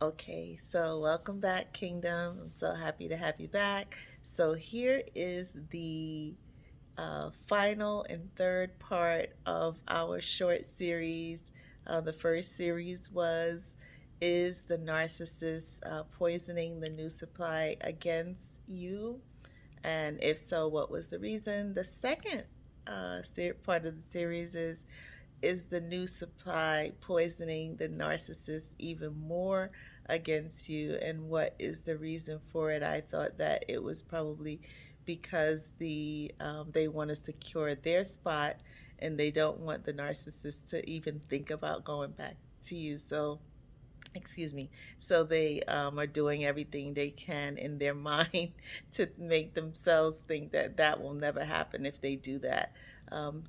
Okay, so welcome back, Kingdom. I'm so happy to have you back. So, here is the final and third part of our short series. The first series was Is the Narcissist Poisoning the New Supply Against You? And if so, what was the reason? The second part of the series is the new supply poisoning the narcissist even more against you, and what is the reason for it? I thought that it was probably because they want to secure their spot, and they don't want the narcissist to even think about going back to you. So excuse me, so they are doing everything they can in their mind to make themselves think that that will never happen if they do that.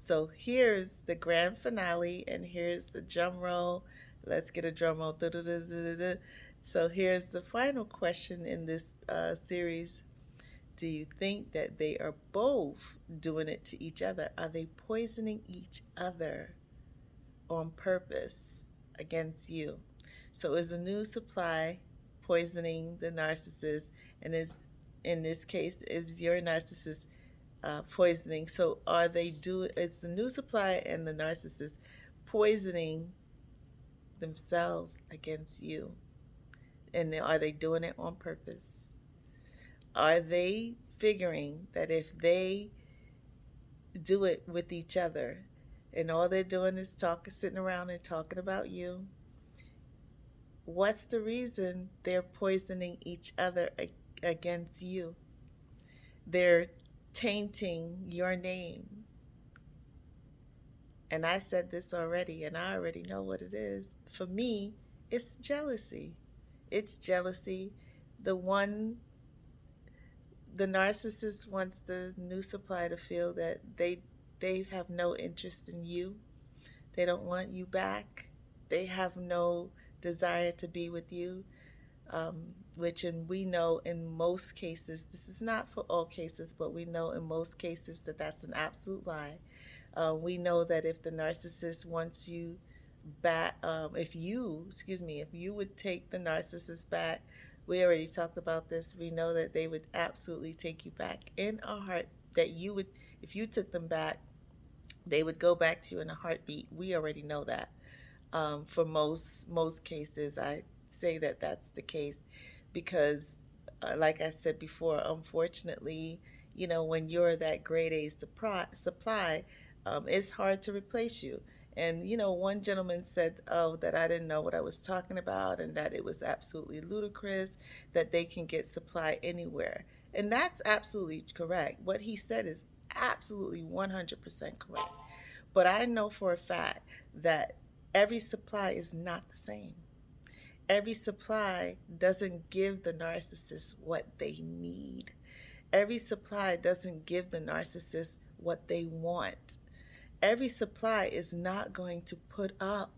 So here's the grand finale, and here's the drum roll. Let's get a drum roll. Da-da-da-da-da-da. So here's the final question in this series. Do you think that they are both doing it to each other? Are they poisoning each other on purpose against you? So is a new supply poisoning the narcissist, and is in this case is your narcissist poisoning? So are they do? It's the new supply and the narcissist poisoning themselves against you, and are they doing it on purpose? Are they figuring that if they do it with each other, and all they're doing is talking, sitting around and talking about you, what's the reason they're poisoning each other against you? They're tainting your name. And I said this already, and I already know what it is. For me, it's jealousy. It's jealousy. The one, the narcissist wants the new supply to feel that they have no interest in you. They don't want you back. They have no desire to be with you. Which, and we know in most cases, this is not for all cases, but we know in most cases that that's an absolute lie. We know that if the narcissist wants you back, if you would take the narcissist back, we already talked about this. We know that they would absolutely take you back in a heart. That you would, if you took them back, they would go back to you in a heartbeat. We already know that. For most cases, I say that that's the case because, like I said before, unfortunately, when you're that grade A supply, it's hard to replace you. And one gentleman said, "Oh, that I didn't know what I was talking about, and that it was absolutely ludicrous that they can get supply anywhere." And that's absolutely correct. What he said is absolutely 100% correct. But I know for a fact that every supply is not the same. Every supply doesn't give the narcissist what they need. Every supply doesn't give the narcissist what they want. Every supply is not going to put up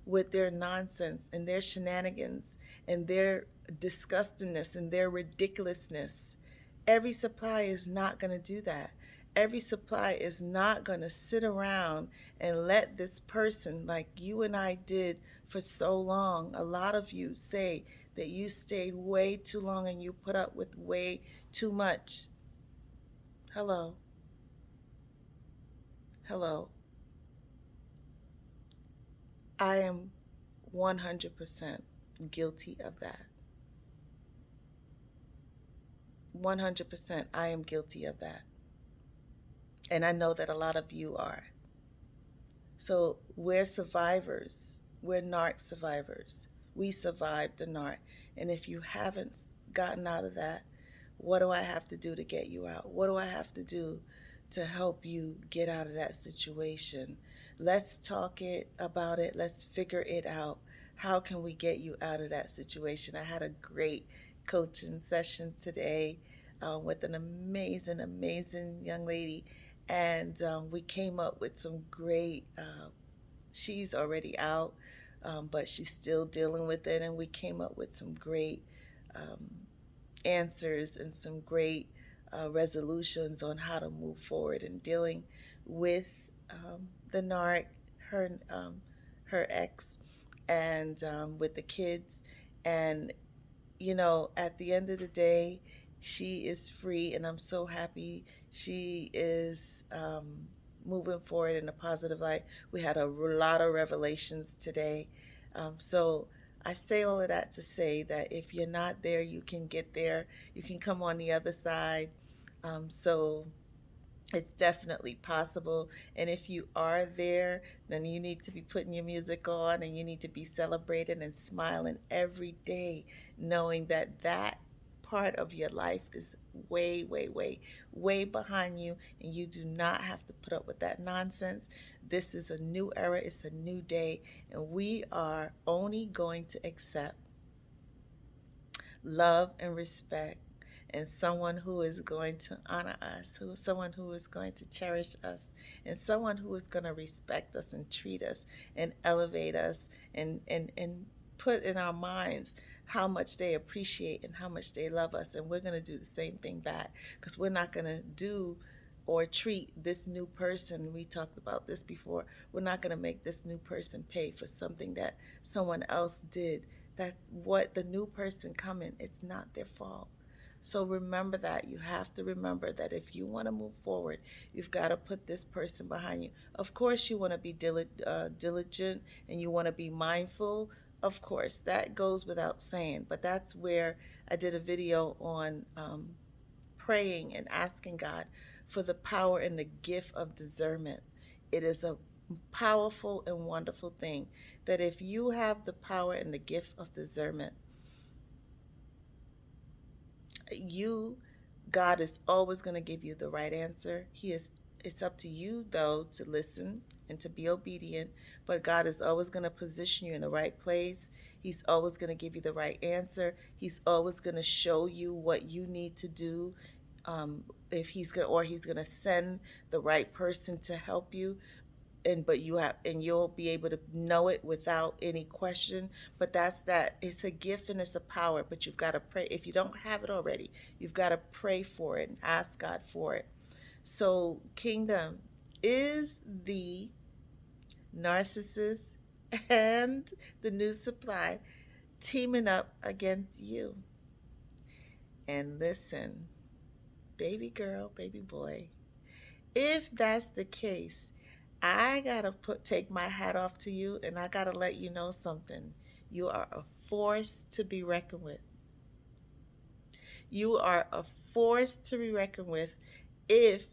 with their nonsense and their shenanigans and their disgustingness and their ridiculousness. Every supply is not going to do that. Every supply is not going to sit around and let this person, like you and I did for so long. A lot of you say that you stayed way too long and you put up with way too much. Hello. Hello. I am 100% guilty of that. 100% I am guilty of that. And I know that a lot of you are. So we're survivors. We're narc survivors. We survived the narc. And if you haven't gotten out of that, what do I have to do to get you out? What do I have to do to help you get out of that situation? Let's talk about it. Let's figure it out. How can we get you out of that situation? I had a great coaching session today with an amazing, amazing young lady, and we came up with some great. She's already out, but she's still dealing with it, and we came up with some great um, answers and some great resolutions on how to move forward in dealing with the narc, her her ex, and with the kids. And, at the end of the day, she is free, and I'm so happy she is moving forward in a positive light. We had a lot of revelations today. So I say all of that to say that if you're not there, you can get there. You can come on the other side. So it's definitely possible. And if you are there, then you need to be putting your music on, and you need to be celebrating and smiling every day, knowing that that part of your life is way, way, way, way behind you, and you do not have to put up with that nonsense. This is a new era, it's a new day, and we are only going to accept love and respect, and someone who is going to honor us, someone who is going to cherish us, and someone who is going to respect us and treat us and elevate us, and put in our minds how much they appreciate and how much they love us. And we're going to do the same thing back, because we're not going to do or treat this new person. We talked about this before. We're not going to make this new person pay for something that someone else did. That what the new person coming, it's not their fault. So remember that. You have to remember that if you want to move forward, you've got to put this person behind you. Of course, you want to be diligent, and you want to be mindful. Of course, that goes without saying. But that's where I did a video on praying and asking God for the power and the gift of discernment. It is a powerful and wonderful thing that if you have the power and the gift of discernment, you God is always going to give you the right answer. It's up to you though to listen and to be obedient, but God is always going to position you in the right place. He's always going to give you the right answer. He's always going to show you what you need to do. If he's going to send the right person to help you, and you'll be able to know it without any question. But it's a gift and it's a power, but you've got to pray. If you don't have it already, you've got to pray for it and ask God for it. So kingdom, is the narcissist and the new supply teaming up against you? And listen, baby girl, baby boy, if that's the case, I gotta take my hat off to you, and I gotta let you know something. You are a force to be reckoned with. You are a force to be reckoned with if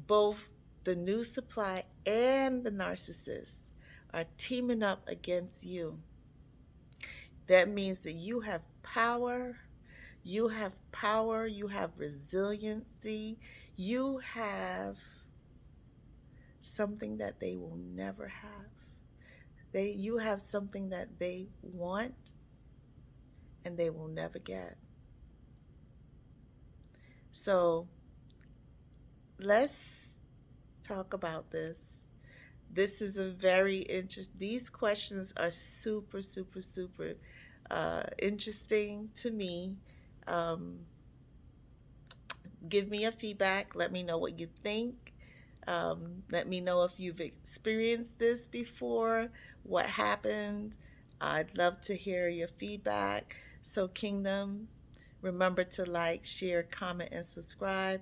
both the new supply and the narcissist are teaming up against you. That means that you have power, you have resiliency, you have something that they will never have. You have something that they want and they will never get. So let's talk about this. This is a very interesting. These questions are super, super, super interesting to me. Um, Give me a feedback. Let me know what you think. Let me know if you've experienced this before, what happened. I'd love to hear your feedback. So, Kingdom, remember to like, share, comment, and subscribe.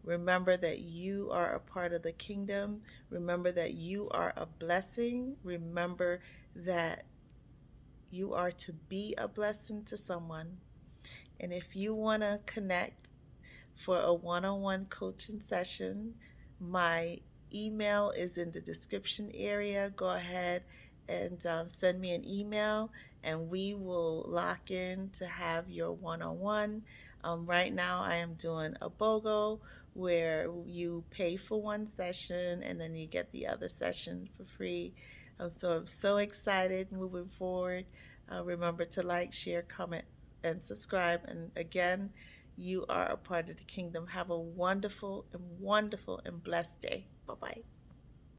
Remember that you are a part of the kingdom. Remember that you are a blessing. Remember that you are to be a blessing to someone. And if you want to connect for a one-on-one coaching session, my email is in the description area. Go ahead and send me an email, and we will lock in to have your one-on-one. Right now, I am doing a BOGO where you pay for one session and then you get the other session for free. So I'm so excited moving forward. Remember to like, share, comment, and subscribe. And again, you are a part of the kingdom. Have a wonderful and blessed day. Bye bye.